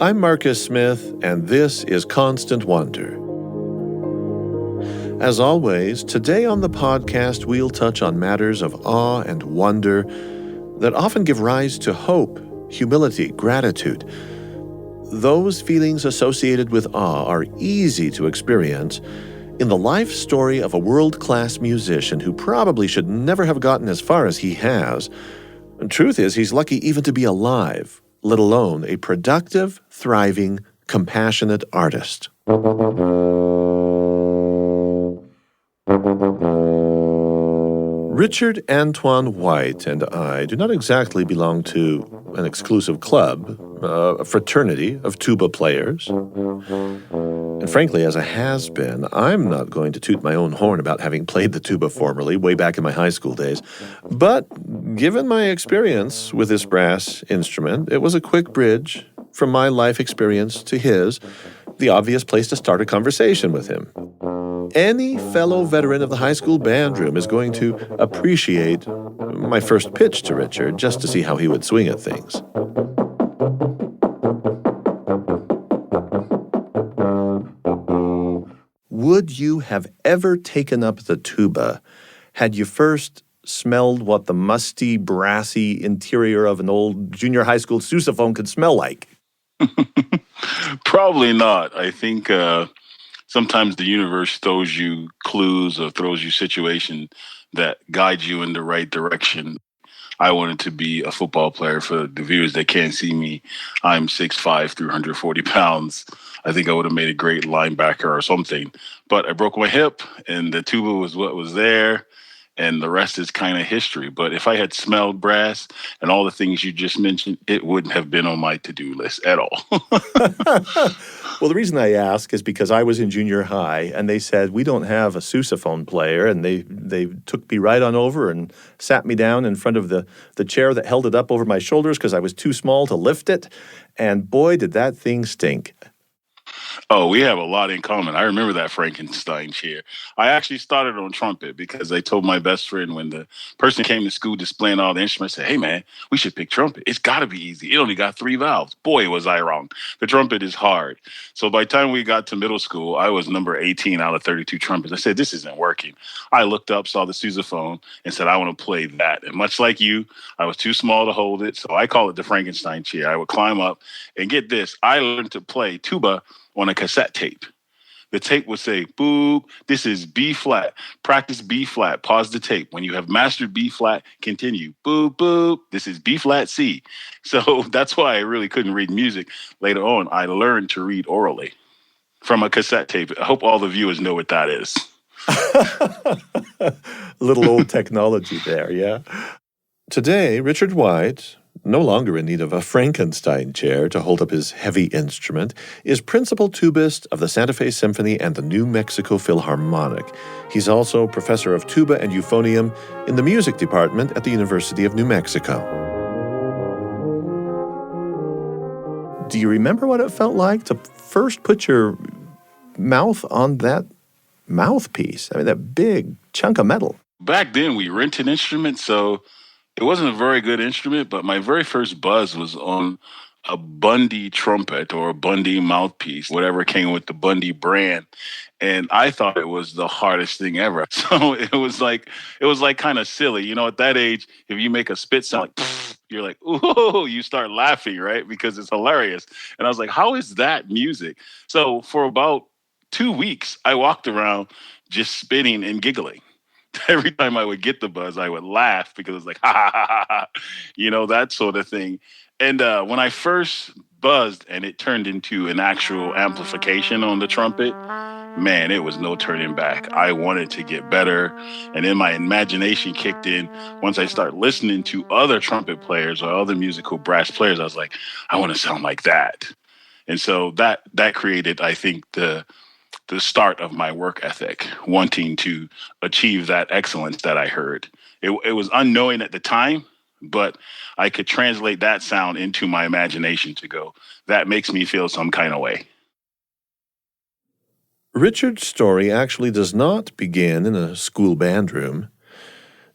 I'm Marcus Smith, and this is Constant Wonder. As always, today on the podcast, we'll touch on matters of awe and wonder that often give rise to hope, humility, gratitude. Those feelings associated with awe are easy to experience in the life story of a world-class musician who probably should never have gotten as far as he has. The truth is, he's lucky even to be alive, let alone a productive, thriving, compassionate artist. Richard Antoine White and I do not exactly belong to an exclusive club, a fraternity of tuba players. And frankly, as a has-been, I'm not going to toot my own horn about having played the tuba formerly, way back in my high school days. But given my experience with this brass instrument, it was a quick bridge from my life experience to his, the obvious place to start a conversation with him. Any fellow veteran of the high school band room is going to appreciate my first pitch to Richard just to see how he would swing at things. Would you have ever taken up the tuba had you first smelled what the musty, brassy interior of an old junior high school sousaphone could smell like? Probably not. I think sometimes the universe throws you clues or throws you situations that guide you in the right direction. I wanted to be a football player. For the viewers that can't see me, I'm 6'5", 340 pounds. I think I would have made a great linebacker or something. But I broke my hip, and the tuba was what was there, and the rest is kind of history. But if I had smelled brass and all the things you just mentioned, it wouldn't have been on my to-do list at all. Well, the reason I ask is because I was in junior high, and they said, we don't have a sousaphone player, and they took me right on over and sat me down in front of the chair that held it up over my shoulders because I was too small to lift it, and boy, did that thing stink. Oh, we have a lot in common. I remember that Frankenstein chair. I actually started on trumpet because I told my best friend when the person came to school displaying all the instruments, I said, hey, man, we should pick trumpet. It's got to be easy. It only got 3 valves. Boy, was I wrong. The trumpet is hard. So by the time we got to middle school, I was number 18 out of 32 trumpets. I said, this isn't working. I looked up, saw the sousaphone, and said, I want to play that. And much like you, I was too small to hold it. So I call it the Frankenstein chair. I would climb up and get this. I learned to play tuba on a cassette tape. The tape would say, boop, this is B flat, practice B flat, pause the tape. When you have mastered B flat, continue, boop, boop, this is B flat C. So that's why I really couldn't read music. Later on, I learned to read orally from a cassette tape. I hope all the viewers know what that is. Little old technology there, yeah. Today, Richard White, no longer in need of a Frankenstein chair to hold up his heavy instrument, is principal tubist of the Santa Fe Symphony and the New Mexico Philharmonic. He's also professor of tuba and euphonium in the music department at the University of New Mexico. Do you remember what it felt like to first put your mouth on that mouthpiece? I mean, that big chunk of metal. Back then, we rented instruments, so it wasn't a very good instrument, but my very first buzz was on a Bundy trumpet or a Bundy mouthpiece, whatever came with the Bundy brand. And I thought it was the hardest thing ever. So it was like kind of silly. You know, at that age, if you make a spit sound like, pfft, you're like, ooh, you start laughing, right? Because it's hilarious. And I was like, how is that music? So for about 2 weeks, I walked around just spitting and giggling. Every time I would get the buzz, I would laugh because it's like, ha, ha, ha, ha, ha, you know, that sort of thing. And when I first buzzed and it turned into an actual amplification on the trumpet, man, it was no turning back. I wanted to get better. And then my imagination kicked in. Once I started listening to other trumpet players or other musical brass players, I was like, I want to sound like that. And so that created, I think, the start of my work ethic, wanting to achieve that excellence that I heard. It was unknowing at the time, but I could translate that sound into my imagination to go, that makes me feel some kind of way. Richard's story actually does not begin in a school band room.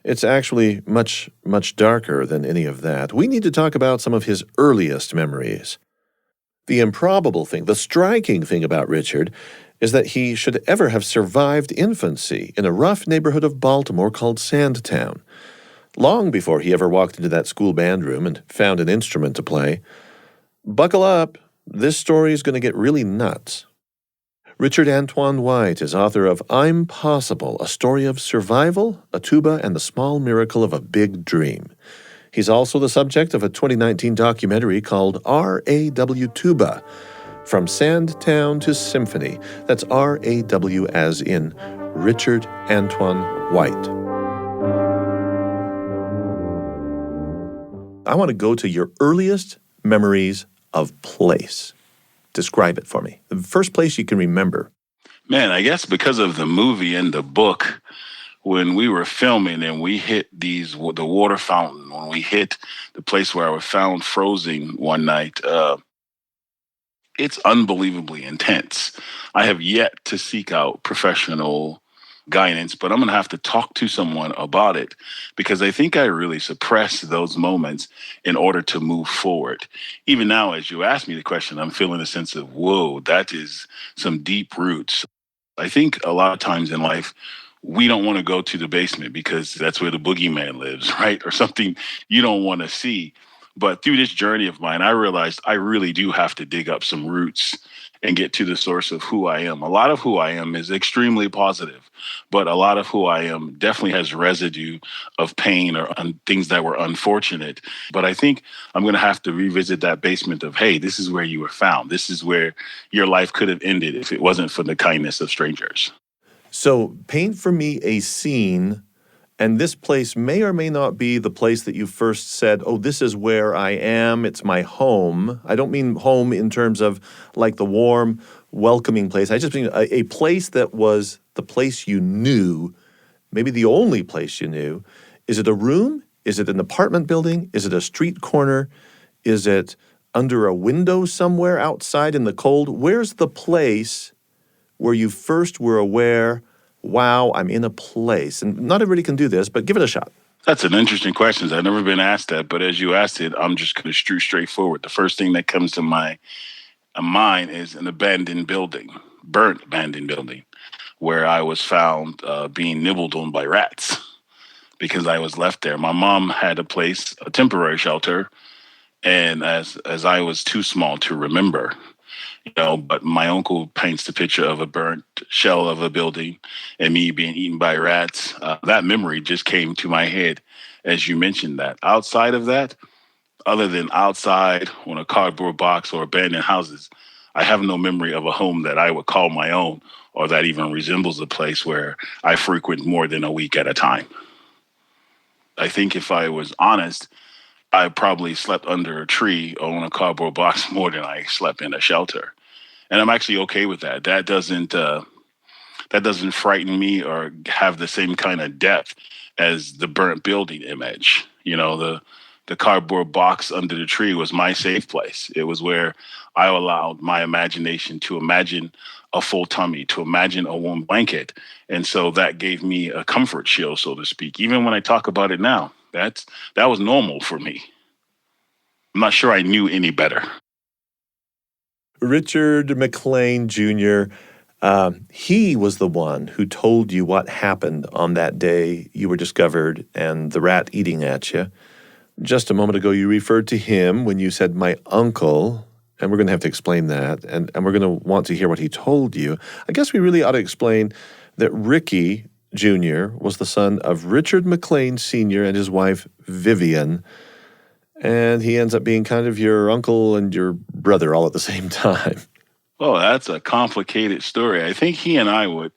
It's actually much, much darker than any of that. We need to talk about some of his earliest memories. The improbable thing, the striking thing about Richard, is that he should ever have survived infancy in a rough neighborhood of Baltimore called Sandtown, long before he ever walked into that school band room and found an instrument to play. Buckle up, this story is going to get really nuts. Richard Antoine White is author of I'm Possible, a story of survival, a tuba, and the small miracle of a big dream. He's also the subject of a 2019 documentary called R.A.W. Tuba, From Sandtown to Symphony. That's R.A.W. as in Richard Antoine White. I want to go to your earliest memories of place. Describe it for me. The first place you can remember. Man, I guess because of the movie and the book, when we were filming and we hit the water fountain, when we hit the place where I was found frozen one night, it's unbelievably intense. I have yet to seek out professional guidance, but I'm going to have to talk to someone about it because I think I really suppress those moments in order to move forward. Even now, as you ask me the question, I'm feeling a sense of, whoa, that is some deep roots. I think a lot of times in life, we don't want to go to the basement because that's where the boogeyman lives, right? Or something you don't want to see. But through this journey of mine, I realized I really do have to dig up some roots and get to the source of who I am. A lot of who I am is extremely positive, but a lot of who I am definitely has residue of pain or things that were unfortunate. But I think I'm going to have to revisit that basement of, hey, this is where you were found. This is where your life could have ended if it wasn't for the kindness of strangers. So paint for me a scene, and this place may or may not be the place that you first said, oh, this is where I am, it's my home. I don't mean home in terms of like the warm, welcoming place. I just mean a place that was the place you knew, maybe the only place you knew. Is it a room? Is it an apartment building? Is it a street corner? Is it under a window somewhere outside in the cold? Where's the place where you first were aware, wow, I'm in a place? And not everybody can do this, but give it a shot. That's an interesting question. I've never been asked that, but as you asked it, I'm just going to shoot straight forward. The first thing that comes to my mind is an abandoned building, burnt abandoned building, where I was found being nibbled on by rats because I was left there. My mom had a place, a temporary shelter, and as I was too small to remember, but my uncle paints the picture of a burnt shell of a building and me being eaten by rats. That memory just came to my head as you mentioned that. Outside of that, other than outside on a cardboard box or abandoned houses, I have no memory of a home that I would call my own or that even resembles a place where I frequent more than a week at a time. I think if I was honest, I probably slept under a tree or on a cardboard box more than I slept in a shelter. And I'm actually okay with that. That doesn't frighten me or have the same kind of depth as the burnt building image. The cardboard box under the tree was my safe place. It was where I allowed my imagination to imagine a full tummy, to imagine a warm blanket. And so that gave me a comfort shield, so to speak. Even when I talk about it now, that was normal for me. I'm not sure I knew any better. Richard McLean Jr., he was the one who told you what happened on that day you were discovered and the rat eating at you. Just a moment ago, you referred to him when you said my uncle, and we're going to have to explain that, and we're going to want to hear what he told you. I guess we really ought to explain that Ricky Jr. was the son of Richard McLean Sr. and his wife Vivian, and he ends up being kind of your uncle and your brother all at the same time. Oh, that's a complicated story. I think he and I would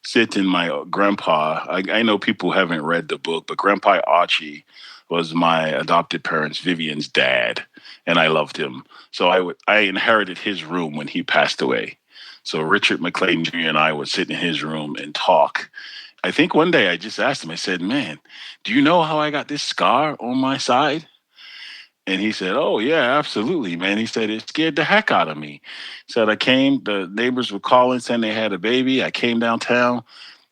sit in my grandpa. I know people haven't read the book, but Grandpa Archie was my adopted parents, Vivian's dad, and I loved him. So I inherited his room when he passed away. So Richard McLean Jr. and I would sit in his room and talk. I think one day I just asked him, I said, man, do you know how I got this scar on my side? And he said, oh, yeah, absolutely, man. He said, it scared the heck out of me. He said, the neighbors were calling saying they had a baby. I came downtown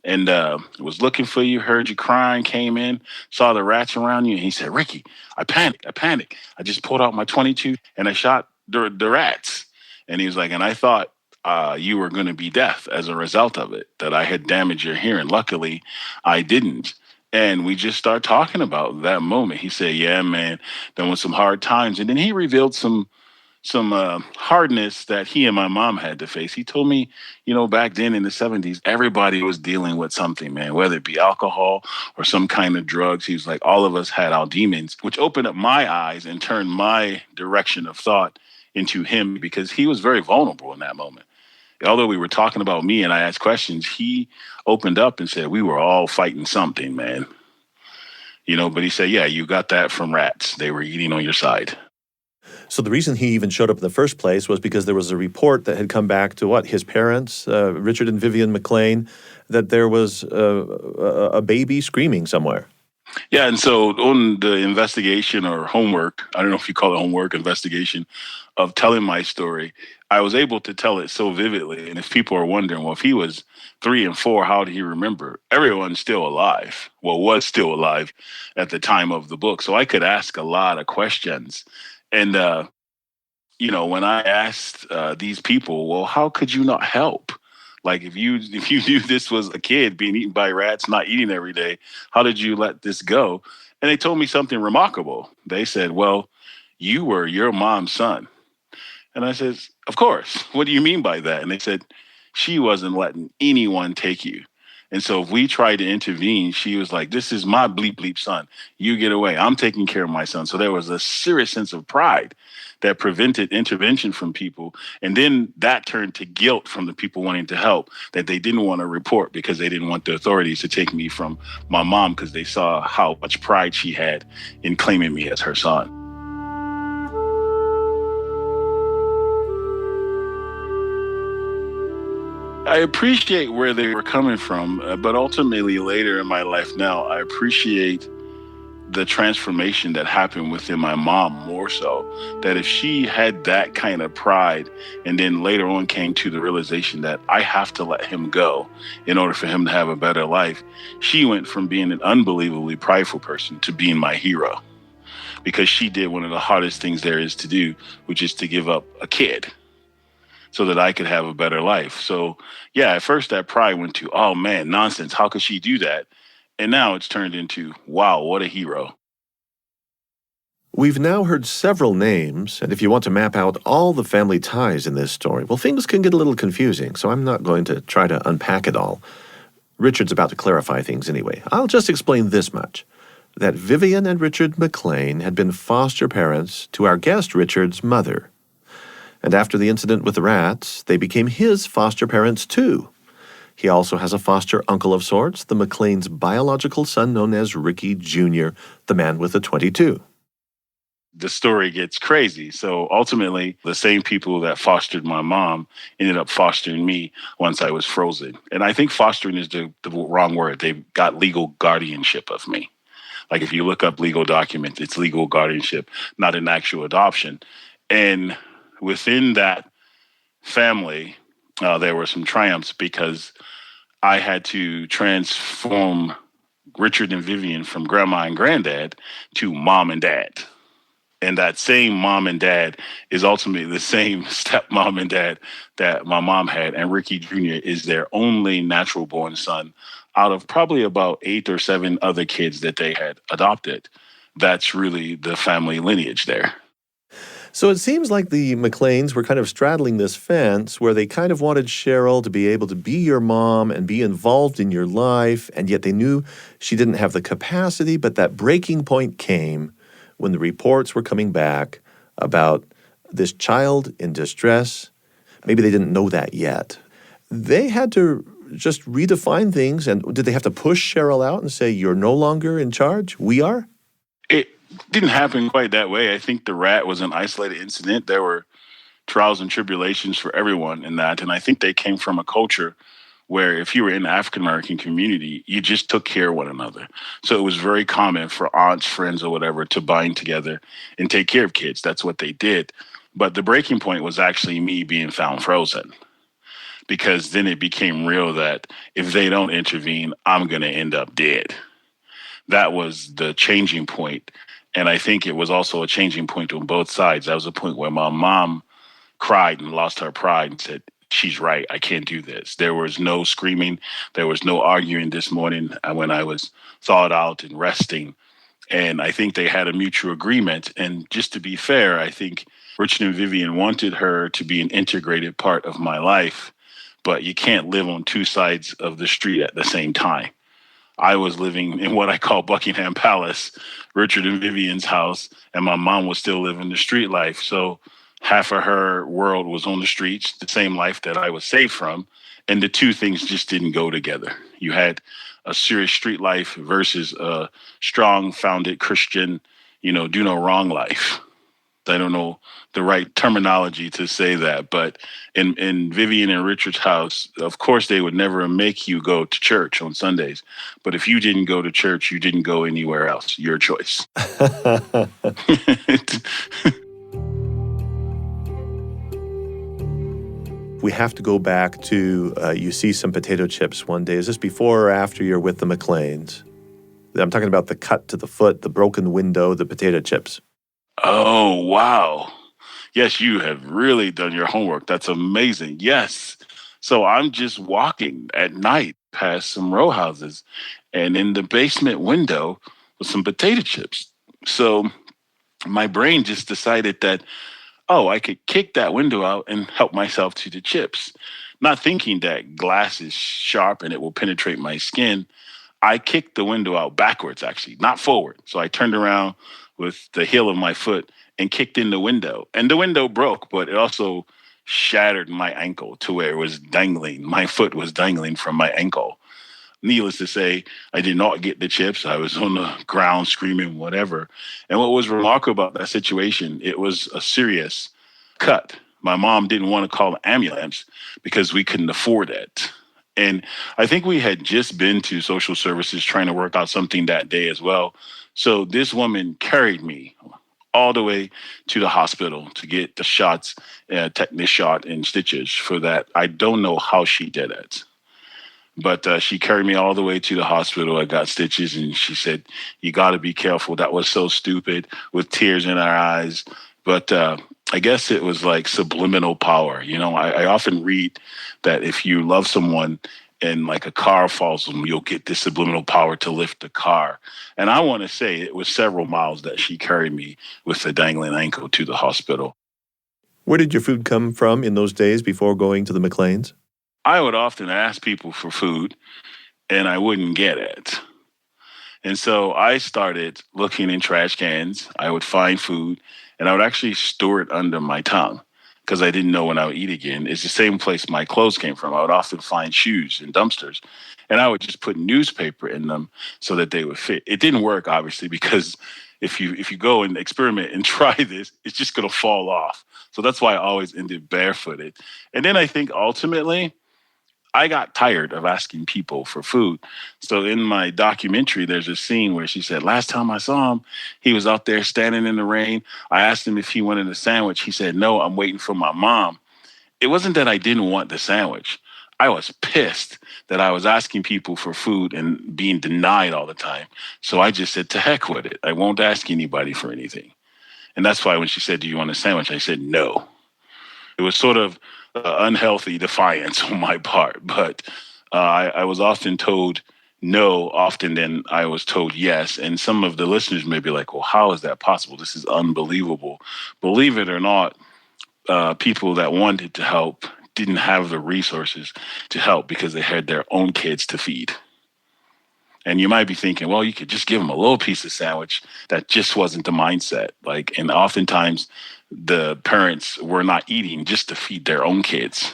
and was looking for you, heard you crying, came in, saw the rats around you. And he said, Ricky, I panicked. I just pulled out my .22 and I shot the rats. And he was like, and I thought you were going to be deaf as a result of it, that I had damaged your hearing. Luckily, I didn't. And we just start talking about that moment. He said, yeah, man, there was some hard times. And then he revealed some hardness that he and my mom had to face. He told me, back then in the 70s, everybody was dealing with something, man, whether it be alcohol or some kind of drugs. He was like, all of us had our demons, which opened up my eyes and turned my direction of thought into him, because he was very vulnerable in that moment. Although we were talking about me and I asked questions, he opened up and said, we were all fighting something, man. But he said, yeah, you got that from rats. They were eating on your side. So the reason he even showed up in the first place was because there was a report that had come back to his parents, Richard and Vivian McLean, that there was a baby screaming somewhere. Yeah, and so on the investigation or homework, I don't know if you call it homework, investigation of telling my story, I was able to tell it so vividly. And if people are wondering, well, if he was 3 and 4, how did he remember? Everyone's still alive. Well, was still alive at the time of the book. So I could ask a lot of questions. And, when I asked these people, well, how could you not help? Like if you knew this was a kid being eaten by rats, not eating every day, how did you let this go? And they told me something remarkable. They said, well, you were your mom's son. And I said, of course. What do you mean by that? And they said, she wasn't letting anyone take you. And so if we tried to intervene, she was like, this is my bleep bleep son. You get away. I'm taking care of my son. So there was a serious sense of pride that prevented intervention from people. And then that turned to guilt from the people wanting to help, that they didn't want to report because they didn't want the authorities to take me from my mom, because they saw how much pride she had in claiming me as her son. I appreciate where they were coming from, but ultimately later in my life now, I appreciate the transformation that happened within my mom more so. That if she had that kind of pride and then later on came to the realization that I have to let him go in order for him to have a better life, she went from being an unbelievably prideful person to being my hero, because she did one of the hardest things there is to do, which is to give up a kid so that I could have a better life. So yeah, at first that pride went to, oh man, nonsense. How could she do that? And now it's turned into, wow, what a hero. We've now heard several names, and if you want to map out all the family ties in this story, well, things can get a little confusing, so I'm not going to try to unpack it all. Richard's about to clarify things anyway. I'll just explain this much, that Vivian and Richard McLean had been foster parents to our guest Richard's mother. And after the incident with the rats, they became his foster parents too. He also has a foster uncle of sorts, the McLean's biological son known as Ricky Jr., the man with the 22. The story gets crazy. So ultimately, the same people that fostered my mom ended up fostering me once I was frozen. And I think fostering is the wrong word. They got legal guardianship of me. Like if you look up legal documents, it's legal guardianship, not an actual adoption. And within that family, there were some triumphs because I had to transform Richard and Vivian from grandma and granddad to mom and dad. And that same mom and dad is ultimately the same stepmom and dad that my mom had. And Ricky Jr. is their only natural born son out of probably about 8 or 7 other kids that they had adopted. That's really the family lineage there. So it seems like the McLeans were kind of straddling this fence where they kind of wanted Cheryl to be able to be your mom and be involved in your life, and yet they knew she didn't have the capacity, but that breaking point came when the reports were coming back about this child in distress. Maybe they didn't know that yet. They had to just redefine things, and did they have to push Cheryl out and say, you're no longer in charge? We are? It didn't happen quite that way. I think the rat was an isolated incident. There were trials and tribulations for everyone in that. And I think they came from a culture where if you were in the African-American community, you just took care of one another. So it was very common for aunts, friends, or whatever to bind together and take care of kids. That's what they did. But the breaking point was actually me being found frozen, because then it became real that if they don't intervene, I'm going to end up dead. That was the changing point. And I think it was also a changing point on both sides. That was a point where my mom cried and lost her pride and said, she's right. I can't do this. There was no screaming. There was no arguing this morning when I was thawed out and resting. And I think they had a mutual agreement. And just to be fair, I think Richard and Vivian wanted her to be an integrated part of my life, but you can't live on two sides of the street at the same time. I was living in what I call Buckingham Palace, Richard and Vivian's house, and my mom was still living the street life. So half of her world was on the streets, the same life that I was saved from. And the two things just didn't go together. You had a serious street life versus a strong, founded Christian, do no wrong life. I don't know the right terminology to say that, but in Vivian and Richard's house, of course, they would never make you go to church on Sundays. But if you didn't go to church, you didn't go anywhere else. Your choice. We have to go back to you see some potato chips one day. Is this before or after you're with the McLeans? I'm talking about the cut to the foot, the broken window, the potato chips. Oh, wow. Yes, you have really done your homework. That's amazing. Yes. So I'm just walking at night past some row houses, and in the basement window was some potato chips. So my brain just decided that, oh, I could kick that window out and help myself to the chips. Not thinking that glass is sharp and it will penetrate my skin. I kicked the window out backwards, actually, not forward. So I turned around with the heel of my foot and kicked in the window. And the window broke, but it also shattered my ankle to where it was dangling. My foot was dangling from my ankle. Needless to say, I did not get the chips. I was on the ground screaming, whatever. And what was remarkable about that situation, it was a serious cut. My mom didn't want to call an ambulance because we couldn't afford it. And I think we had just been to social services trying to work out something that day as well. So this woman carried me all the way to the hospital to get the shots, tetanus shot and stitches for that. I don't know how she did it. But she carried me all the way to the hospital. I got stitches, and she said, you got to be careful. That was so stupid, with tears in our eyes. But I guess it was like subliminal power. I often read that if you love someone and like a car falls them, you'll get this subliminal power to lift the car. And I want to say it was several miles that she carried me with a dangling ankle to the hospital. Where did your food come from in those days before going to the McLeans? I would often ask people for food, and I wouldn't get it. And so I started looking in trash cans. I would find food, and I would actually store it under my tongue because I didn't know when I would eat again. It's the same place my clothes came from. I would often find shoes in dumpsters, and I would just put newspaper in them so that they would fit. It didn't work, obviously, because if you go and experiment and try this, it's just going to fall off. So that's why I always ended barefooted. And then I think ultimately, I got tired of asking people for food. So in my documentary, there's a scene where she said, last time I saw him, he was out there standing in the rain. I asked him if he wanted a sandwich. He said, no, I'm waiting for my mom. It wasn't that I didn't want the sandwich. I was pissed that I was asking people for food and being denied all the time. So I just said, to heck with it. I won't ask anybody for anything. And that's why when she said, do you want a sandwich? I said, no. It was sort of unhealthy defiance on my part, but I was often told no often than I was told yes. And some of the listeners may be like, well, how is that possible? This is unbelievable. Believe it or not, people that wanted to help didn't have the resources to help because they had their own kids to feed. And you might be thinking, well, you could just give them a little piece of sandwich. That just wasn't the mindset. And oftentimes the parents were not eating just to feed their own kids.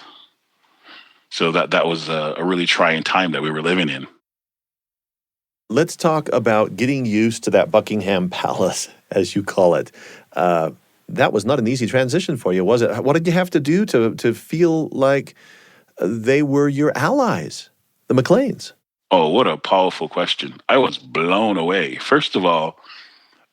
So that was a really trying time that we were living in. Let's talk about getting used to that Buckingham Palace, as you call it. That was not an easy transition for you, was it? What did you have to do to feel like they were your allies, the McLeans? Oh, what a powerful question. I was blown away. First of all,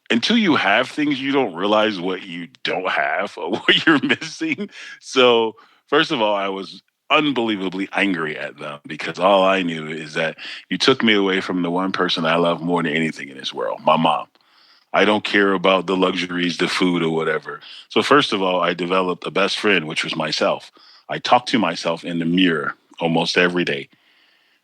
until you have things, you don't realize what you don't have or what you're missing. So, first of all, I was unbelievably angry at them because all I knew is that you took me away from the one person I love more than anything in this world, my mom. I don't care about the luxuries, the food, or whatever. So, first of all, I developed a best friend, which was myself. I talked to myself in the mirror almost every day.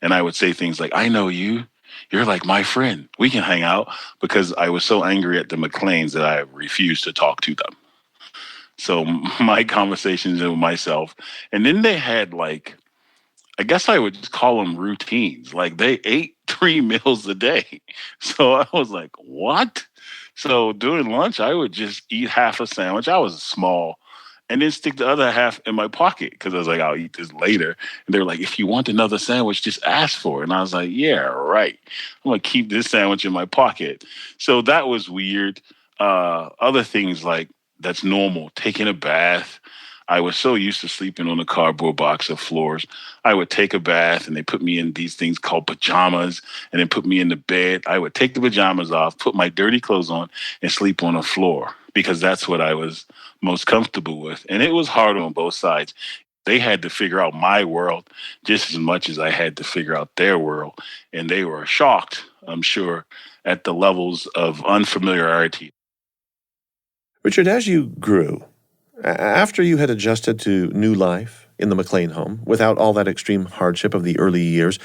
And I would say things like, I know you. You're like my friend. We can hang out, because I was so angry at the McLeans that I refused to talk to them. So my conversations with myself. And then they had like, I guess I would just call them routines. Like they ate 3 meals a day. So I was like, what? So during lunch, I would just eat half a sandwich. I was small, and then stick the other half in my pocket, because I was like, I'll eat this later. And they were like, if you want another sandwich, just ask for it. And I was like, yeah, right. I'm going to keep this sandwich in my pocket. So that was weird. Other things like that's normal, taking a bath. I was so used to sleeping on a cardboard box of floors. I would take a bath and they put me in these things called pajamas and then put me in the bed. I would take the pajamas off, put my dirty clothes on, and sleep on the floor, because that's what I was most comfortable with. And it was hard on both sides. They had to figure out my world just as much as I had to figure out their world. And they were shocked, I'm sure, at the levels of unfamiliarity. Richard, as you grew, after you had adjusted to new life in the McLean home, without all that extreme hardship of the early years,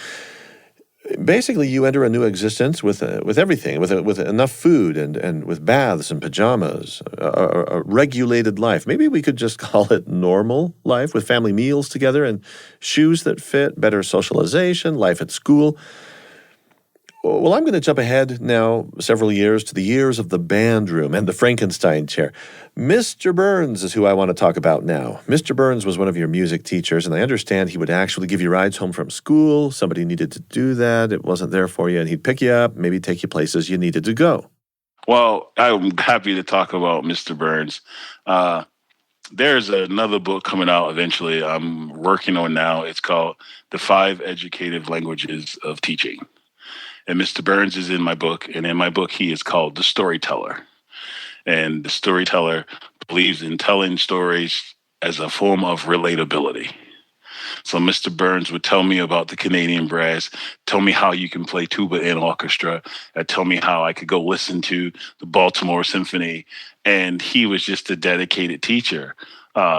basically you enter a new existence with everything, with enough food and with baths and pajamas, a regulated life. Maybe we could just call it normal life, with family meals together and shoes that fit, better socialization, life at school. Well, I'm going to jump ahead now several years to the years of the band room and the Frankenstein chair. Mr. Burns is who I want to talk about now. Mr. Burns was one of your music teachers, and I understand he would actually give you rides home from school. Somebody needed to do that. It wasn't there for you, and he'd pick you up, maybe take you places you needed to go. Well, I'm happy to talk about Mr. Burns. There's another book coming out eventually I'm working on now. It's called The Five Educative Languages of Teaching. And Mr. Burns is in my book. And in my book, he is called the storyteller. And the storyteller believes in telling stories as a form of relatability. So Mr. Burns would tell me about the Canadian brass, tell me how you can play tuba in orchestra, tell me how I could go listen to the Baltimore Symphony. And he was just a dedicated teacher,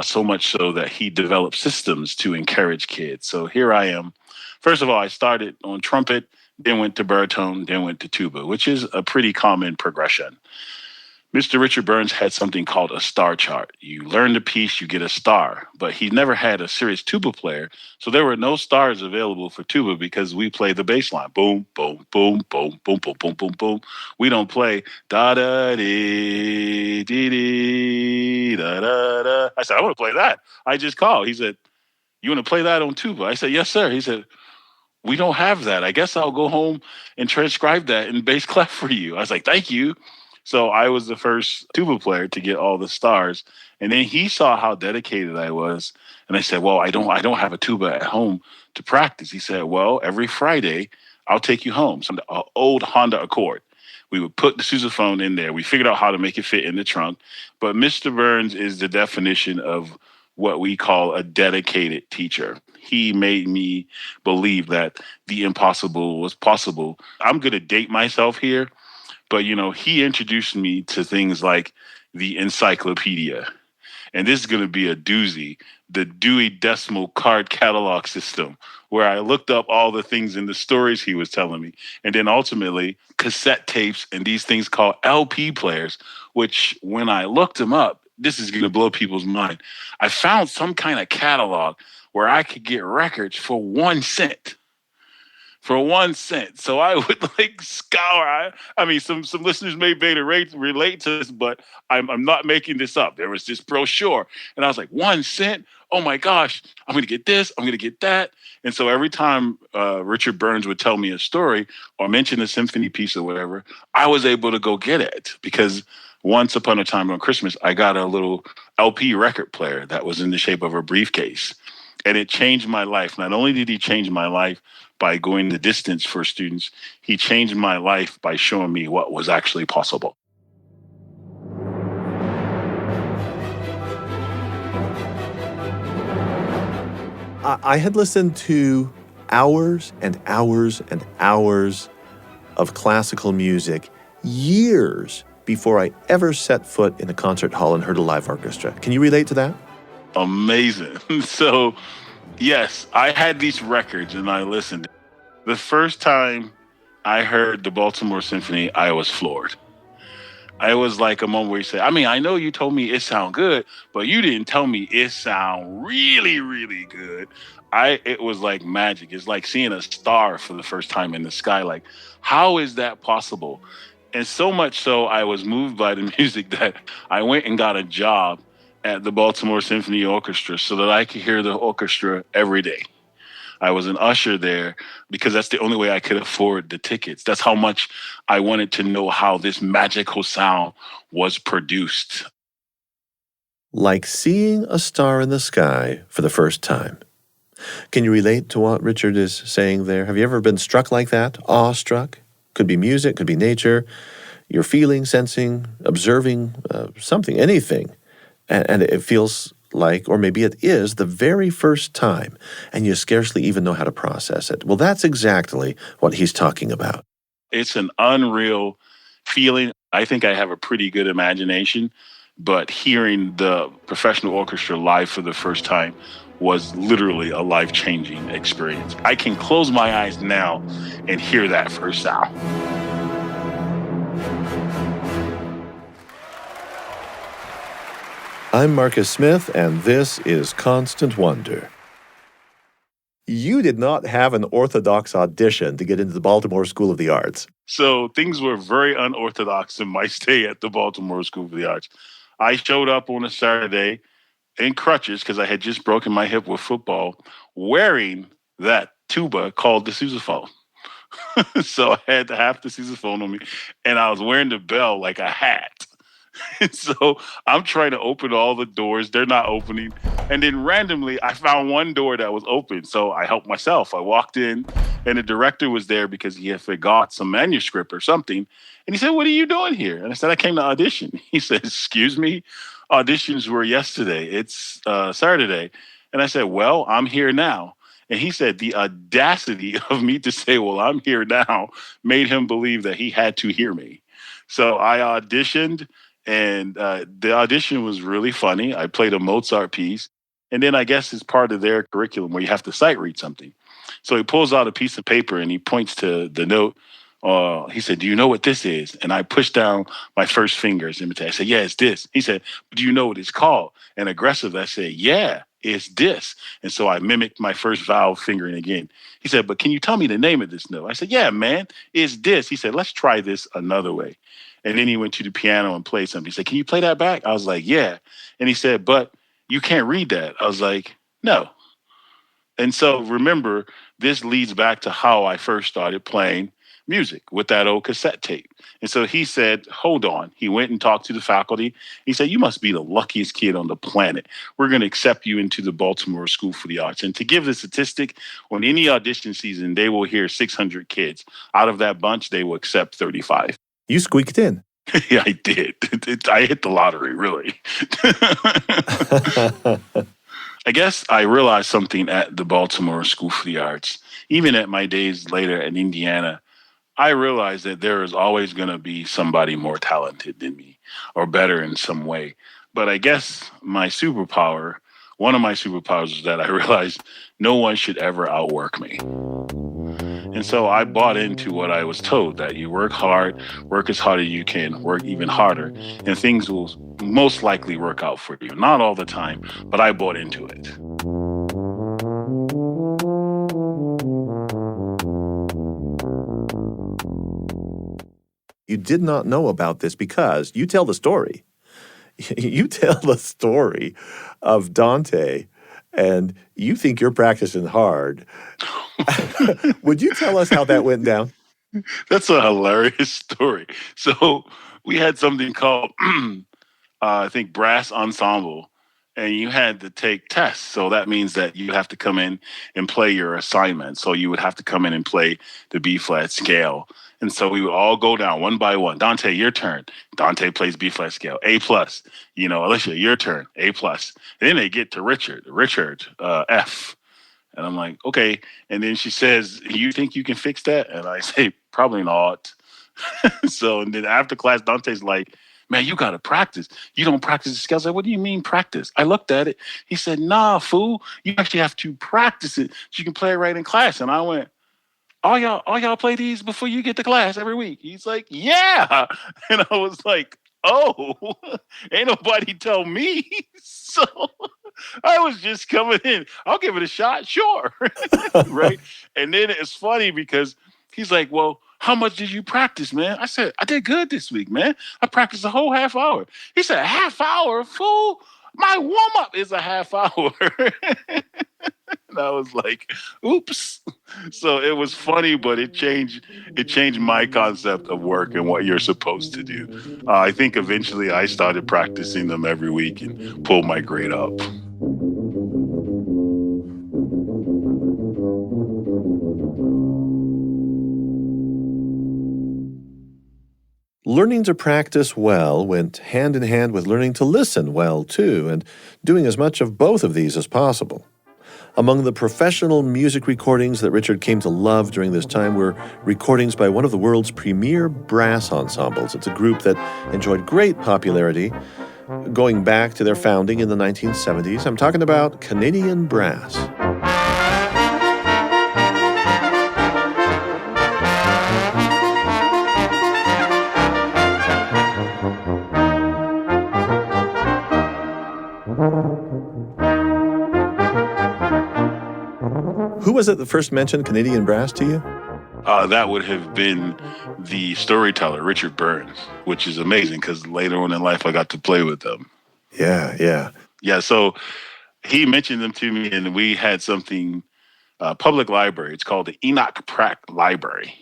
so much so that he developed systems to encourage kids. So here I am. First of all, I started on trumpet, then went to baritone, then went to tuba, which is a pretty common progression. Mr. Richard Burns had something called a star chart. You learn the piece, you get a star, but he never had a serious tuba player. So there were no stars available for tuba because we play the bass line. Boom, boom, boom, boom, boom, boom, boom, boom, boom. We don't play da da dee dee dee da da da. I said, I want to play that. I just called. He said, you want to play that on tuba? I said, yes, sir. He said, we don't have that. I guess I'll go home and transcribe that in bass clef for you. I was like, thank you. So I was the first tuba player to get all the stars. And then he saw how dedicated I was. And I said, well, I don't have a tuba at home to practice. He said, well, every Friday I'll take you home. Some old Honda Accord. We would put the sousaphone in there. We figured out how to make it fit in the trunk. But Mr. Burns is the definition of what we call a dedicated teacher. He made me believe that the impossible was possible. I'm going to date myself here, but he introduced me to things like the encyclopedia. And this is going to be a doozy, the Dewey Decimal Card Catalog System, where I looked up all the things in the stories he was telling me. And then ultimately, cassette tapes and these things called LP players, which when I looked them up, this is going to blow people's mind. I found some kind of catalog where I could get records for 1 cent. For 1 cent. So I would scour. I mean, some listeners may be able to relate to this, but I'm not making this up. There was this brochure, and I was like, 1 cent? Oh my gosh, I'm going to get this, I'm going to get that. And so every time Richard Burns would tell me a story or mention a symphony piece or whatever, I was able to go get it because once upon a time on Christmas, I got a little LP record player that was in the shape of a briefcase. And it changed my life. Not only did he change my life by going the distance for students, he changed my life by showing me what was actually possible. I had listened to hours and hours and hours of classical music years before I ever set foot in a concert hall and heard a live orchestra. Can you relate to that? Amazing. So, yes, I had these records and I listened. The first time I heard the Baltimore Symphony, I was floored. I was like a moment where you say, I mean, I know you told me it sound good, but you didn't tell me it sound really, really good. It was like magic. It's like seeing a star for the first time in the sky. Like, how is that possible? And so much so, I was moved by the music that I went and got a job at the Baltimore Symphony Orchestra so that I could hear the orchestra every day. I was an usher there because that's the only way I could afford the tickets. That's how much I wanted to know how this magical sound was produced. Like seeing a star in the sky for the first time. Can you relate to what Richard is saying there? Have you ever been struck like that? Awestruck? Could be music, could be nature. You're feeling, sensing, observing something, anything. And it feels like, or maybe it is, the very first time, and you scarcely even know how to process it. Well, that's exactly what he's talking about. It's an unreal feeling. I think I have a pretty good imagination, but hearing the professional orchestra live for the first time was literally a life-changing experience. I can close my eyes now and hear that first sound. I'm Marcus Smith, and this is Constant Wonder. You did not have an orthodox audition to get into the Baltimore School of the Arts. So things were very unorthodox in my stay at the Baltimore School of the Arts. I showed up on a Saturday in crutches because I had just broken my hip with football, wearing that tuba called the sousaphone. So I had to have the sousaphone on me, and I was wearing the bell like a hat. So I'm trying to open all the doors. They're not opening. And then randomly, I found one door that was open. So I helped myself. I walked in, and the director was there because he had forgot some manuscript or something. And he said, "What are you doing here?" And I said, "I came to audition." He said, "Excuse me? Auditions were yesterday. It's Saturday." And I said, "Well, I'm here now." And he said the audacity of me to say, "Well, I'm here now," made him believe that he had to hear me. So I auditioned, and the audition was really funny. I played a Mozart piece. And then I guess it's part of their curriculum where you have to sight read something. So he pulls out a piece of paper and he points to the note. He said, "Do you know what this is?" And I pushed down my first fingers. I said, "Yeah, it's this." He said, "Do you know what it's called?" And aggressive, I said, "Yeah, it's this." And so I mimicked my first vowel fingering again. He said, "But can you tell me the name of this note?" I said, "Yeah, man, it's this." He said, "Let's try this another way." And then he went to the piano and played something. He said, "Can you play that back?" I was like, "Yeah." And he said, "But you can't read that." I was like, "No." And so remember, this leads back to how I first started playing music with that old cassette tape. And so he said, "Hold on." He went and talked to the faculty. He said, "You must be the luckiest kid on the planet. We're going to accept you into the Baltimore School for the Arts." And to give the statistic, on any audition season, they will hear 600 kids. Out of that bunch, they will accept 35. You squeaked in. Yeah, I did. I hit the lottery, really. I guess I realized something at the Baltimore School for the Arts. Even at my days later in Indiana, I realized that there is always going to be somebody more talented than me or better in some way. But I guess one of my superpowers is that I realized no one should ever outwork me. And so I bought into what I was told, that you work hard, work as hard as you can, work even harder, and things will most likely work out for you. Not all the time, but I bought into it. You did not know about this because you tell the story. You tell the story of Dante, and you think you're practicing hard. Would you tell us how that went down? That's a hilarious story. So we had something called, I think, brass ensemble, and you had to take tests. So that means that you have to come in and play your assignment. So you would have to come in and play the B flat scale. And so we would all go down one by one. Dante, your turn. Dante plays B flat scale, A plus. Alicia, your turn, A plus. And then they get to Richard, F. And I'm like, okay. And then she says, "You think you can fix that?" And I say, "Probably not." So, and then after class, Dante's like, man, you got to practice. You don't practice the scales. I was like, what do you mean practice? I looked at it. He said, nah, fool. You actually have to practice it so you can play it right in class. And I went, all y'all play these before you get to class every week? He's like, yeah. And I was like, oh, ain't nobody tell me. So I was just coming in. I'll give it a shot, sure. Right. And then it's funny because he's like, well, how much did you practice, man? I said, I did good this week, man. I practiced a whole half hour. He said, a half hour, fool? My warm up is a half hour. And I was like, oops. So it was funny, but it changed my concept of work and what you're supposed to do. I think eventually I started practicing them every week and pulled my grade up. Learning to practice well went hand in hand with learning to listen well, too, and doing as much of both of these as possible. Among the professional music recordings that Richard came to love during this time were recordings by one of the world's premier brass ensembles. It's a group that enjoyed great popularity going back to their founding in the 1970s. I'm talking about Canadian Brass. Who was it that first mentioned Canadian Brass to you? That would have been the storyteller, Richard Burns, which is amazing because later on in life I got to play with them. Yeah. Yeah, so he mentioned them to me, and we had something, public library. It's called the Enoch Pratt Library.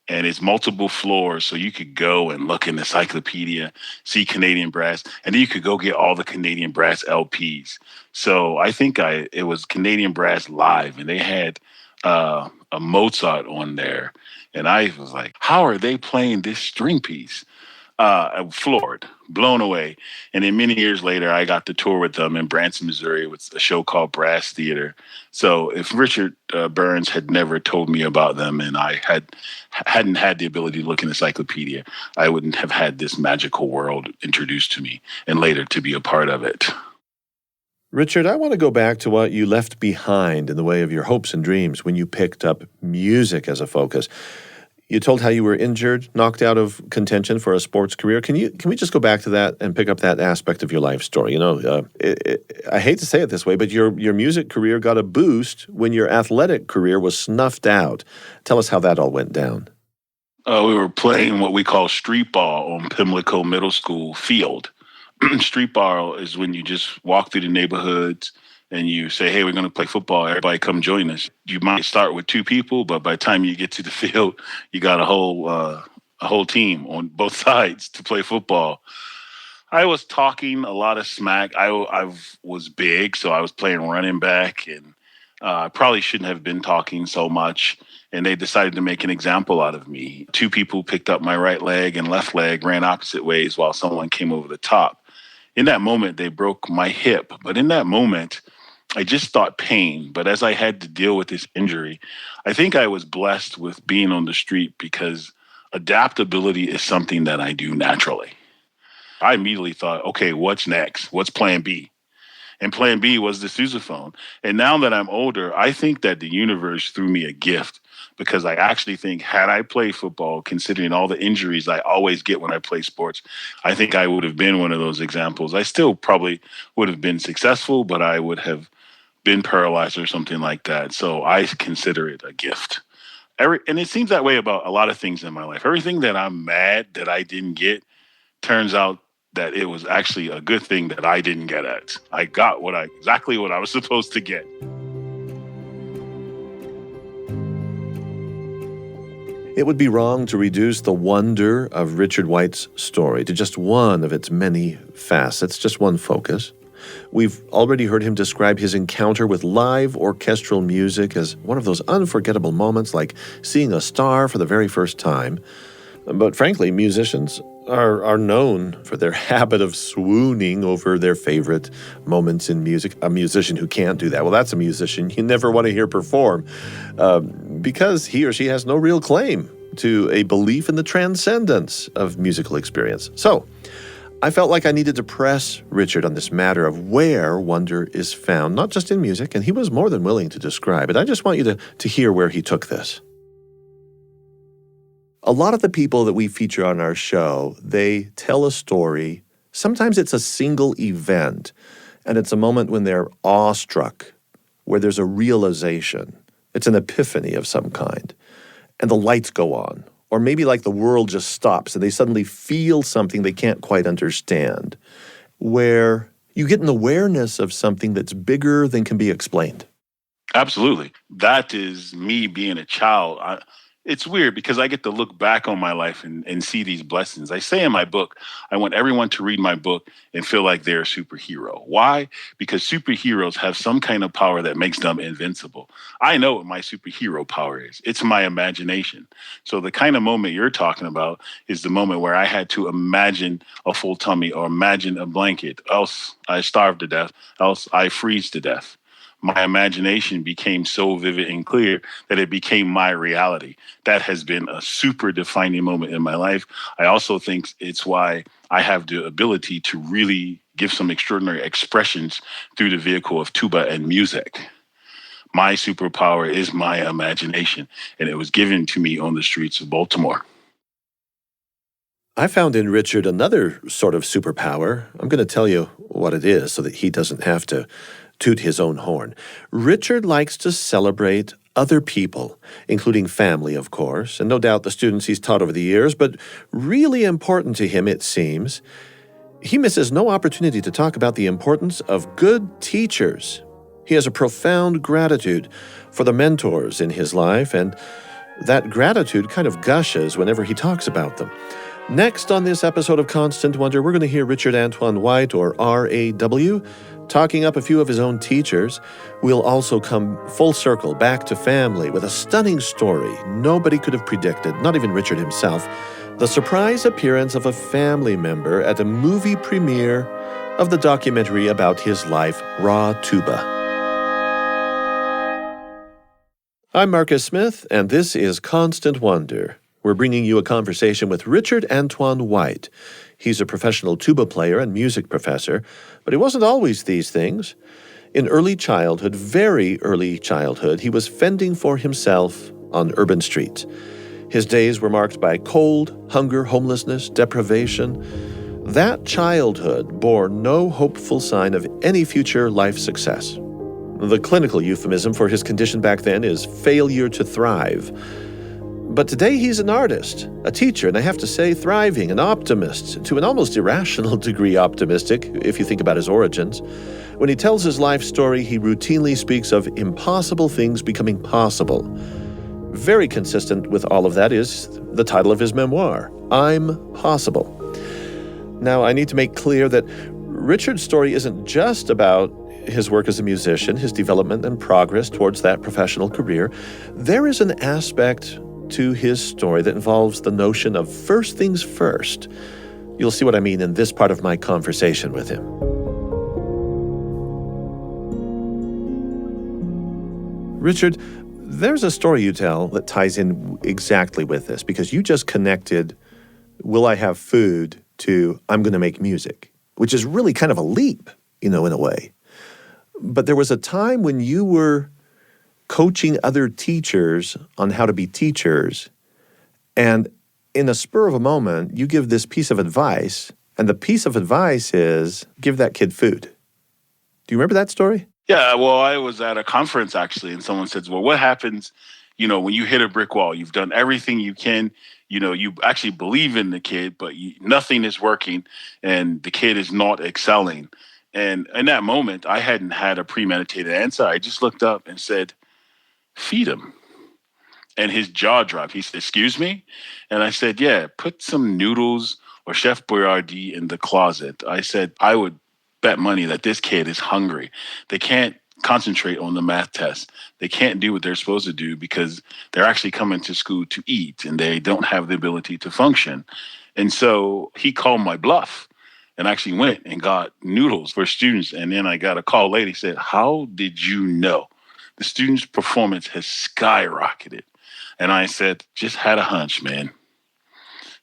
And it's multiple floors, so you could go and look in the encyclopedia, see Canadian Brass, and then you could go get all the Canadian Brass LPs. So I think it was Canadian Brass Live, and they had a Mozart on there, and I was like, how are they playing this string piece? Floored, blown away. And then many years later, I got to tour with them in Branson, Missouri with a show called Brass Theater. So if Richard Burns had never told me about them and I hadn't had the ability to look in the encyclopedia, I wouldn't have had this magical world introduced to me and later to be a part of it. Richard, I want to go back to what you left behind in the way of your hopes and dreams when you picked up music as a focus. You told how you were injured, knocked out of contention for a sports career. Can we just go back to that and pick up that aspect of your life story? You know, I hate to say it this way, but your music career got a boost when your athletic career was snuffed out. Tell us how that all went down. We were playing what we call street ball on Pimlico Middle School field. Street ball is when you just walk through the neighborhoods and you say, hey, we're going to play football. Everybody come join us. You might start with two people, but by the time you get to the field, you got a whole team on both sides to play football. I was talking a lot of smack. I was big, so I was playing running back, and I probably shouldn't have been talking so much. And they decided to make an example out of me. Two people picked up my right leg and left leg, ran opposite ways while someone came over the top. In that moment, they broke my hip. But in that moment, I just thought pain. But as I had to deal with this injury, I think I was blessed with being on the street because adaptability is something that I do naturally. I immediately thought, okay, what's next? What's plan B? And plan B was the sousaphone. And now that I'm older, I think that the universe threw me a gift because I actually think had I played football, considering all the injuries I always get when I play sports, I think I would have been one of those examples. I still probably would have been successful, but I would have been paralyzed or something like that. So I consider it a gift. And it seems that way about a lot of things in my life. Everything that I'm mad that I didn't get turns out that it was actually a good thing that I didn't get at. I got exactly what I was supposed to get. It would be wrong to reduce the wonder of Richard White's story to just one of its many facets, just one focus. We've already heard him describe his encounter with live orchestral music as one of those unforgettable moments like seeing a star for the very first time. But frankly, musicians are known for their habit of swooning over their favorite moments in music. A musician who can't do that, well, that's a musician you never want to hear perform because he or she has no real claim to a belief in the transcendence of musical experience. So, I felt like I needed to press Richard on this matter of where wonder is found, not just in music, and he was more than willing to describe it. I just want you to hear where he took this. A lot of the people that we feature on our show, they tell a story. Sometimes it's a single event, and it's a moment when they're awestruck, where there's a realization. It's an epiphany of some kind, and the lights go on. Or maybe like the world just stops and they suddenly feel something they can't quite understand, where you get an awareness of something that's bigger than can be explained. Absolutely. That is me being a child. It's weird because I get to look back on my life and see these blessings. I say in my book, I want everyone to read my book and feel like they're a superhero. Why? Because superheroes have some kind of power that makes them invincible. I know what my superhero power is. It's my imagination. So the kind of moment you're talking about is the moment where I had to imagine a full tummy or imagine a blanket, else I starve to death, else I freeze to death. My imagination became so vivid and clear that it became my reality. That has been a super defining moment in my life. I also think it's why I have the ability to really give some extraordinary expressions through the vehicle of tuba and music. My superpower is my imagination, and it was given to me on the streets of Baltimore. I found in Richard another sort of superpower. I'm going to tell you what it is so that he doesn't have to toot his own horn. Richard likes to celebrate other people, including family, of course, and no doubt the students he's taught over the years, but really important to him, it seems. He misses no opportunity to talk about the importance of good teachers. He has a profound gratitude for the mentors in his life, and that gratitude kind of gushes whenever he talks about them. Next on this episode of Constant Wonder, we're going to hear Richard Antoine White, or R.A.W., talking up a few of his own teachers. We'll also come full circle back to family with a stunning story nobody could have predicted, not even Richard himself, the surprise appearance of a family member at a movie premiere of the documentary about his life, Raw Tuba. I'm Marcus Smith, and this is Constant Wonder. We're bringing you a conversation with Richard Antoine White. He's a professional tuba player and music professor, but he wasn't always these things. In early childhood, very early childhood, he was fending for himself on urban streets. His days were marked by cold, hunger, homelessness, deprivation. That childhood bore no hopeful sign of any future life success. The clinical euphemism for his condition back then is failure to thrive. But today he's an artist, a teacher, and I have to say thriving, an optimist, to an almost irrational degree optimistic, if you think about his origins. When he tells his life story, he routinely speaks of impossible things becoming possible. Very consistent with all of that is the title of his memoir, I'm Possible. Now, I need to make clear that Richard's story isn't just about his work as a musician, his development and progress towards that professional career. There is an aspect to his story that involves the notion of first things first. You'll see what I mean in this part of my conversation with him. Richard, there's a story you tell that ties in exactly with this, because you just connected will I have food to I'm going to make music, which is really kind of a leap, in a way. But there was a time when you were coaching other teachers on how to be teachers, and in a spur of a moment, you give this piece of advice, and the piece of advice is give that kid food. Do you remember that story? Yeah, well, I was at a conference actually, and someone says, well, what happens, when you hit a brick wall? You've done everything you can, you actually believe in the kid, but nothing is working, and the kid is not excelling. And in that moment, I hadn't had a premeditated answer. I just looked up and said, feed him. And his jaw dropped. He said, excuse me? And I said, yeah, put some noodles or Chef Boyardee in the closet. I said, I would bet money that this kid is hungry. They can't concentrate on the math test. They can't do what they're supposed to do because they're actually coming to school to eat and they don't have the ability to function. And so he called my bluff and actually went and got noodles for students. And then I got a call later. He said, how did you know? The students' performance has skyrocketed. And I said, just had a hunch, man.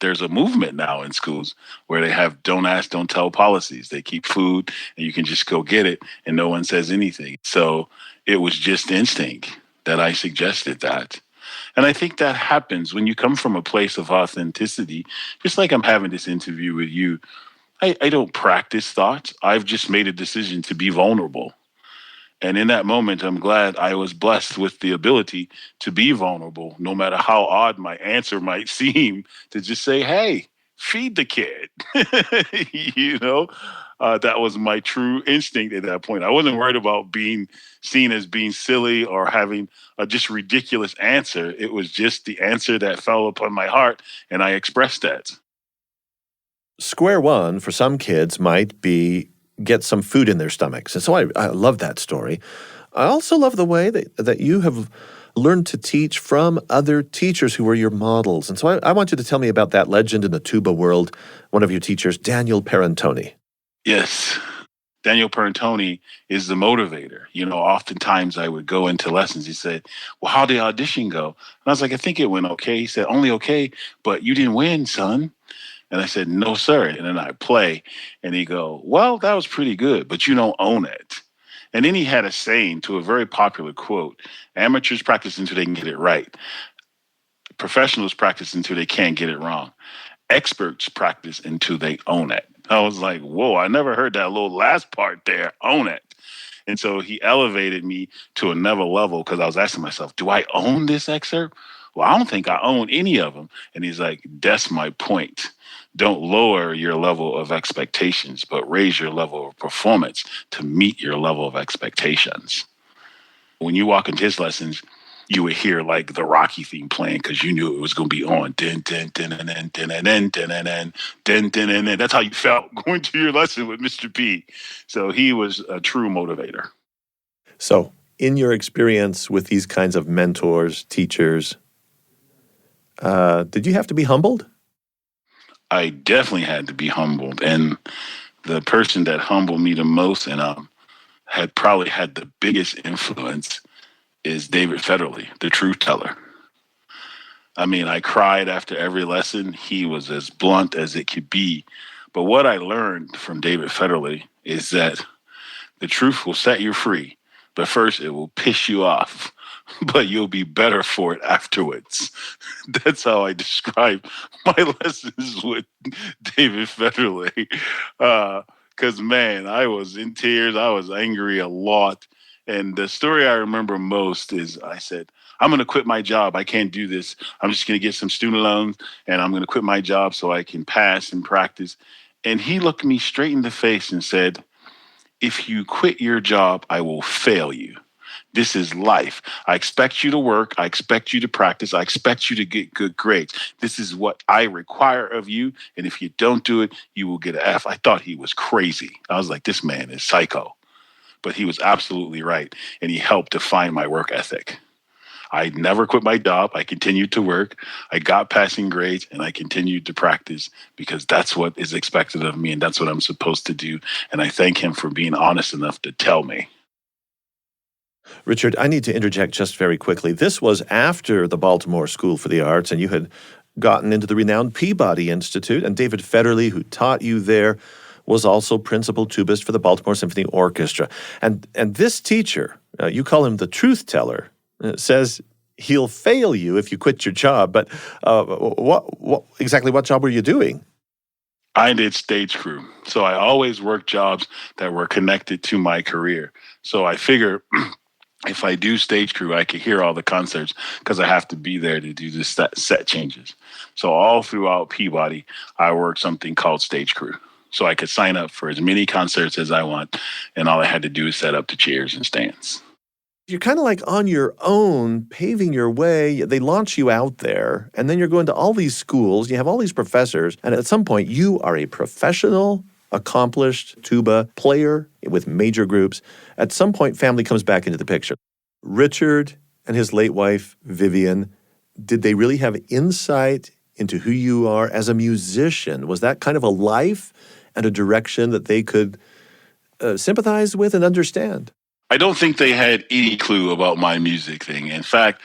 There's a movement now in schools where they have don't ask, don't tell policies. They keep food and you can just go get it and no one says anything. So it was just instinct that I suggested that. And I think that happens when you come from a place of authenticity, just like I'm having this interview with you. I don't practice thoughts. I've just made a decision to be vulnerable. And in that moment, I'm glad I was blessed with the ability to be vulnerable, no matter how odd my answer might seem, to just say, hey, feed the kid. you know, that was my true instinct at that point. I wasn't worried about being seen as being silly or having a just ridiculous answer. It was just the answer that fell upon my heart, and I expressed that. Square one for some kids might be get some food in their stomachs. And so I love that story. I also love the way that you have learned to teach from other teachers who were your models. And so I want you to tell me about that legend in the tuba world, one of your teachers, Daniel Perantoni. Yes. Daniel Perantoni is the motivator. Oftentimes I would go into lessons. He said, well, how'd the audition go? And I was like, I think it went okay. He said, only okay, but you didn't win, son. And I said, no, sir. And then I play. And he go, well, that was pretty good, but you don't own it. And then he had a saying to a very popular quote: amateurs practice until they can get it right. Professionals practice until they can't get it wrong. Experts practice until they own it. I was like, whoa, I never heard that little last part there, own it. And so he elevated me to another level because I was asking myself, do I own this excerpt? Well, I don't think I own any of them. And he's like, that's my point. Don't lower your level of expectations, but raise your level of performance to meet your level of expectations. When you walk into his lessons, you would hear like the Rocky theme playing because you knew it was going to be on. Din, din, din, din, din, din, din, din, din, din, din, din, din. That's how you felt going to your lesson with Mr. P. So he was a true motivator. So in your experience with these kinds of mentors, teachers, did you have to be humbled? I definitely had to be humbled. And the person that humbled me the most and had probably had the biggest influence is David Federley, the truth teller. I mean, I cried after every lesson. He was as blunt as it could be. But what I learned from David Federley is that the truth will set you free, but first it will piss you off, but you'll be better for it afterwards. That's how I describe my lessons with David Federley. Because, man, I was in tears. I was angry a lot. And the story I remember most is I said, I'm going to quit my job. I can't do this. I'm just going to get some student loans and I'm going to quit my job so I can pass and practice. And he looked me straight in the face and said, if you quit your job, I will fail you. This is life. I expect you to work. I expect you to practice. I expect you to get good grades. This is what I require of you. And if you don't do it, you will get an F. I thought he was crazy. I was like, this man is psycho. But he was absolutely right. And he helped define my work ethic. I never quit my job. I continued to work. I got passing grades and I continued to practice because that's what is expected of me and that's what I'm supposed to do. And I thank him for being honest enough to tell me. Richard, I need to interject just very quickly. This was after the Baltimore School for the Arts, and you had gotten into the renowned Peabody Institute, and David Federley, who taught you there, was also principal tubist for the Baltimore Symphony Orchestra. And this teacher, you call him the truth teller, says he'll fail you if you quit your job. But what job were you doing? I did stage crew. So I always worked jobs that were connected to my career. So I figure if I do stage crew, I could hear all the concerts because I have to be there to do the set changes. So all throughout Peabody, I worked something called stage crew. So I could sign up for as many concerts as I want, and all I had to do is set up the chairs and stands. You're kind of like on your own, paving your way. They launch you out there, and then you're going to all these schools. You have all these professors, and at some point, you are a professional, accomplished tuba player with major groups. At some point, family comes back into the picture. Richard and his late wife, Vivian, did they really have insight into who you are as a musician? Was that kind of a life and a direction that they could sympathize with and understand? I don't think they had any clue about my music thing. In fact,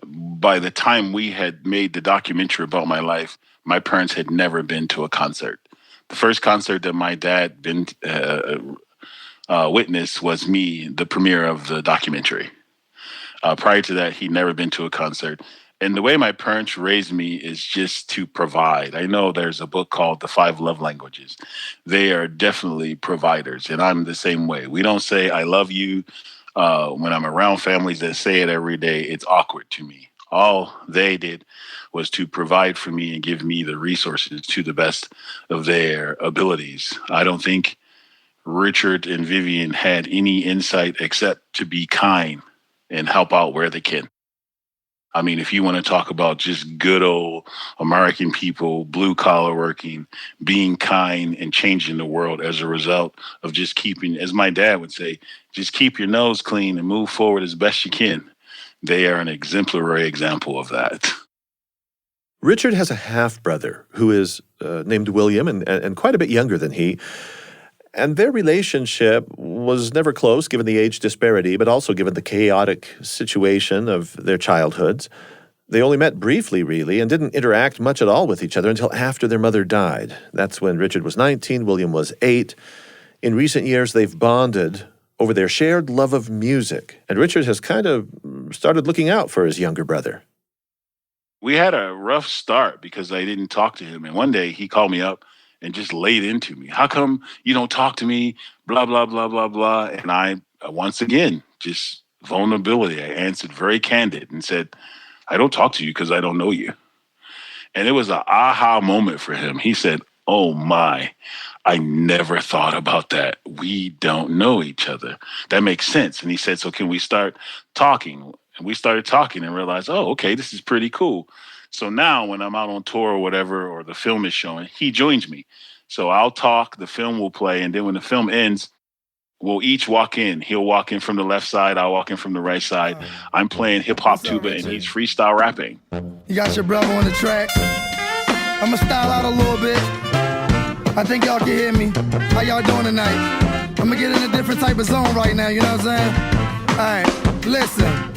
by the time we had made the documentary about my life, my parents had never been to a concert. The first concert that my dad been witnessed was me, the premiere of the documentary. Prior to that, he'd never been to a concert. And the way my parents raised me is just to provide. I know there's a book called The Five Love Languages. They are definitely providers, and I'm the same way. We don't say I love you when I'm around families that say it every day. It's awkward to me. All they did was to provide for me and give me the resources to the best of their abilities. I don't think Richard and Vivian had any insight except to be kind and help out where they can. I mean, if you want to talk about just good old American people, blue collar working, being kind and changing the world as a result of just keeping, as my dad would say, just keep your nose clean and move forward as best you can. They are an exemplary example of that. Richard has a half-brother who is named William and quite a bit younger than he. And their relationship was never close, given the age disparity, but also given the chaotic situation of their childhoods. They only met briefly, really, and didn't interact much at all with each other until after their mother died. That's when Richard was 19, William was 8. In recent years, they've bonded over their shared love of music, and Richard has kind of started looking out for his younger brother. We had a rough start because I didn't talk to him. And one day he called me up and just laid into me. How come you don't talk to me? Blah, blah, blah, blah, blah. And I, once again, just vulnerability. I answered very candid and said, I don't talk to you because I don't know you. And it was an aha moment for him. He said, oh my, I never thought about that. We don't know each other. That makes sense. And he said, so can we start talking? And we started talking and realized, oh, okay, this is pretty cool. So now when I'm out on tour or whatever, or the film is showing, he joins me. So I'll talk, the film will play, and then when the film ends, we'll each walk in. He'll walk in from the left side, I'll walk in from the right side. I'm playing hip-hop tuba, and he's freestyle rapping. You got your brother on the track. I'm gonna style out a little bit. I think y'all can hear me. How y'all doing tonight? I'm gonna get in a different type of zone right now, you know what I'm saying? All right, listen.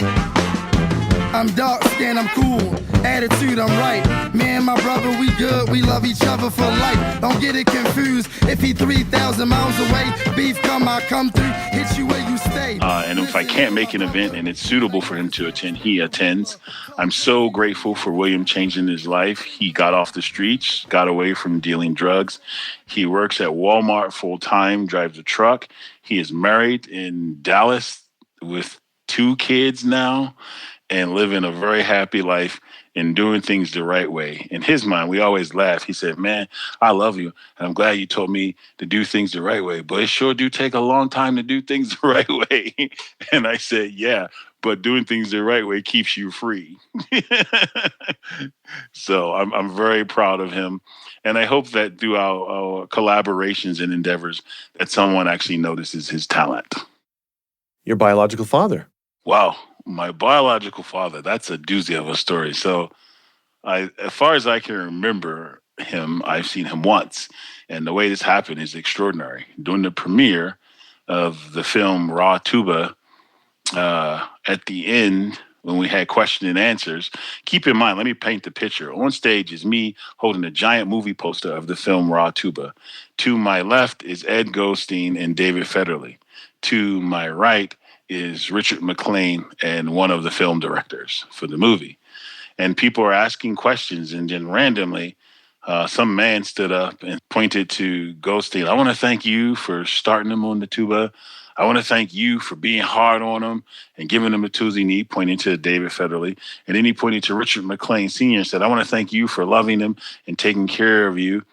I'm dark skinned, I'm cool, attitude, I'm right. Me and my brother, we good, we love each other for life. Don't get it confused, if he 3,000 miles away, beef come, I come through, hit you where you stay. And if I can't make an event and it's suitable for him to attend, he attends. I'm so grateful for William changing his life. He got off the streets, got away from dealing drugs. He works at Walmart full time, drives a truck. He is married in Dallas with 2 kids now, and living a very happy life and doing things the right way. In his mind, we always laugh. He said, man, I love you, and I'm glad you told me to do things the right way, but it sure do take a long time to do things the right way. And I said, yeah, but doing things the right way keeps you free. So I'm very proud of him. And I hope that through our collaborations and endeavors that someone actually notices his talent. Your biological father. Wow. My biological father, that's a doozy of a story. So as far as I can remember him, I've seen him once. And the way this happened is extraordinary. During the premiere of the film Raw Tuba, at the end, when we had question and answers, keep in mind, let me paint the picture. On stage is me holding a giant movie poster of the film Raw Tuba. To my left is Ed Goldstein and David Federle. To my right is Richard McLean and one of the film directors for the movie. And people are asking questions, and then randomly, some man stood up and pointed to Goldstein. I want to thank you for starting him on the tuba. I want to thank you for being hard on him and giving him the tools he needs, pointing to David Federle. And then he pointed to Richard McLean Sr. and said, I want to thank you for loving him and taking care of you,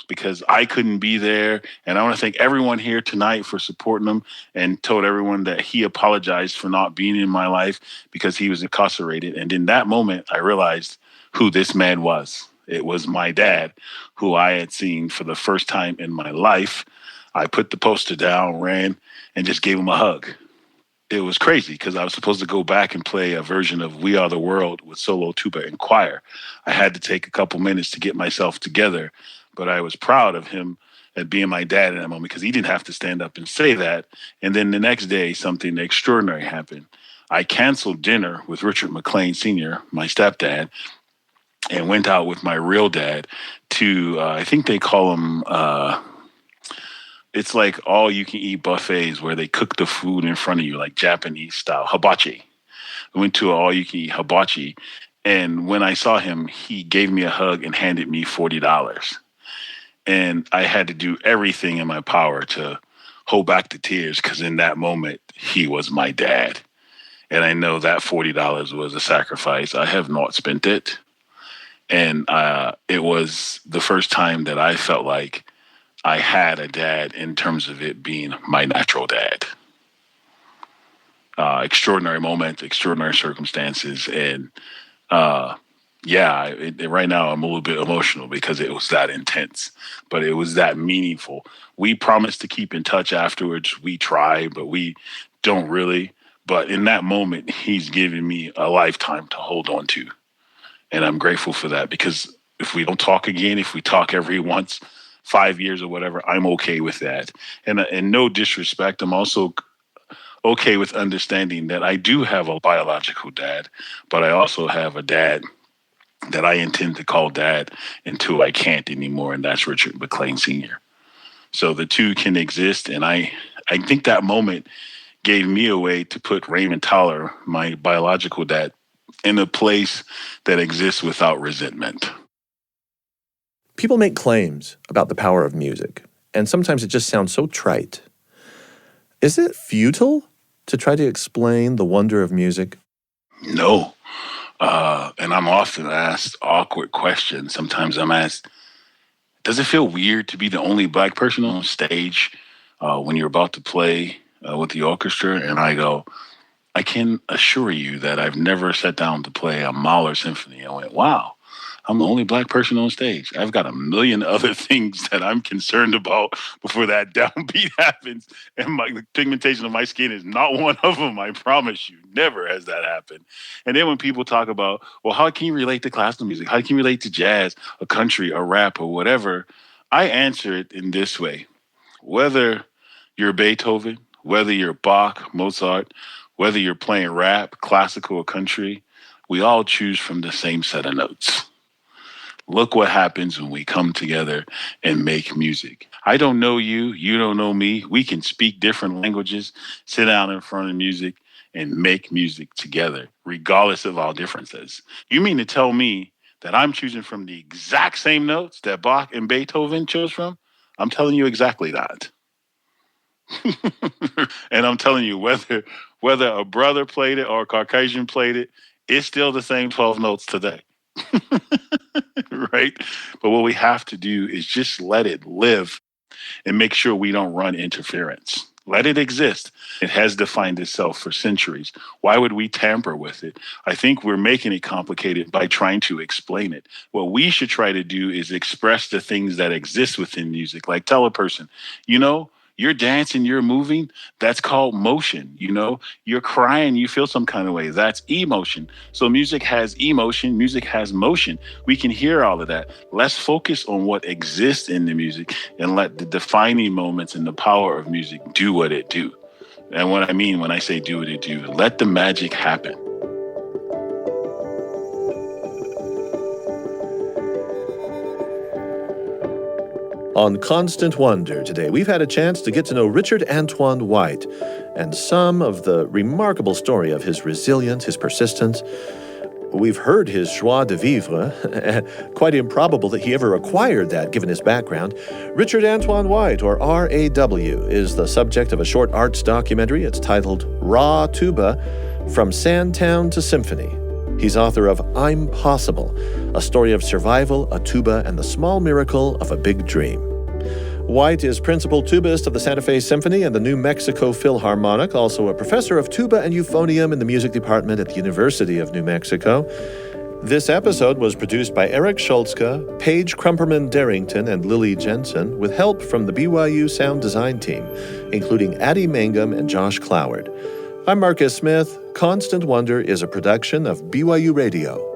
because I couldn't be there. And I want to thank everyone here tonight for supporting him, and told everyone that he apologized for not being in my life because he was incarcerated. And in that moment, I realized who this man was. It was my dad, who I had seen for the first time in my life. I put the poster down, ran, and just gave him a hug. It was crazy because I was supposed to go back and play a version of We Are the World with solo tuba and choir. I had to take a couple minutes to get myself together, but I was proud of him at being my dad in that moment because he didn't have to stand up and say that. And then the next day, something extraordinary happened. I canceled dinner with Richard McLean Sr., my stepdad, and went out with my real dad to, I think they call them, it's like all you can eat buffets where they cook the food in front of you, like Japanese style, hibachi. I went to an all you can eat hibachi. And when I saw him, he gave me a hug and handed me $40. And I had to do everything in my power to hold back the tears, because in that moment, he was my dad. And I know that $40 was a sacrifice. I have not spent it. And it was the first time that I felt like I had a dad in terms of it being my natural dad. Extraordinary moment, extraordinary circumstances. And right now I'm a little bit emotional because it was that intense, but it was that meaningful. We promised to keep in touch afterwards. We try, but we don't really. But in that moment, he's given me a lifetime to hold on to. And I'm grateful for that, because if we don't talk again, if we talk every once, 5 years or whatever, I'm okay with that. And no disrespect, I'm also okay with understanding that I do have a biological dad, but I also have a dad that I intend to call dad until I can't anymore, and that's Richard McLean Sr. So the two can exist, and I think that moment gave me a way to put Raymond Tyler, my biological dad, in a place that exists without resentment. People make claims about the power of music, and sometimes it just sounds so trite. Is it futile to try to explain the wonder of music? No. And I'm often asked awkward questions. Sometimes I'm asked, does it feel weird to be the only Black person on stage when you're about to play with the orchestra? And I go, I can assure you that I've never sat down to play a Mahler symphony. I went, wow, I'm the only Black person on stage. I've got a million other things that I'm concerned about before that downbeat happens. And the pigmentation of my skin is not one of them, I promise you. Never has that happened. And then when people talk about, well, how can you relate to classical music? How can you relate to jazz, a country, a rap, or whatever? I answer it in this way. Whether you're Beethoven, whether you're Bach, Mozart, whether you're playing rap, classical, or country, we all choose from the same set of notes. Look what happens when we come together and make music. I don't know you, you don't know me. We can speak different languages, sit down in front of music, and make music together, regardless of our differences. You mean to tell me that I'm choosing from the exact same notes that Bach and Beethoven chose from? I'm telling you exactly that. And I'm telling you, whether a brother played it or a Caucasian played it, it's still the same 12 notes today. Right? But what we have to do is just let it live and make sure we don't run interference. Let it exist. It has defined itself for centuries. Why would we tamper with it? I think we're making it complicated by trying to explain it. What we should try to do is express the things that exist within music. Like tell a person, you're dancing, you're moving, that's called motion. You're crying, you feel some kind of way, that's emotion. So music has emotion, music has motion. We can hear all of that. Let's focus on what exists in the music and let the defining moments and the power of music do what it do. And what I mean when I say do what it do, let the magic happen. On Constant Wonder today, we've had a chance to get to know Richard Antoine White and some of the remarkable story of his resilience, his persistence. We've heard his joie de vivre. Quite improbable that he ever acquired that, given his background. Richard Antoine White, or R.A.W., is the subject of a short arts documentary. It's titled Raw Tuba, From Sandtown to Symphony. He's author of I'm Possible, a story of survival, a tuba, and the small miracle of a big dream. White is principal tubist of the Santa Fe Symphony and the New Mexico Philharmonic, also a professor of tuba and euphonium in the music department at the University of New Mexico. This episode was produced by Eric Schultzka, Paige Krumperman-Darrington, and Lily Jensen, with help from the BYU sound design team, including Addie Mangum and Josh Cloward. I'm Marcus Smith. Constant Wonder is a production of BYU Radio.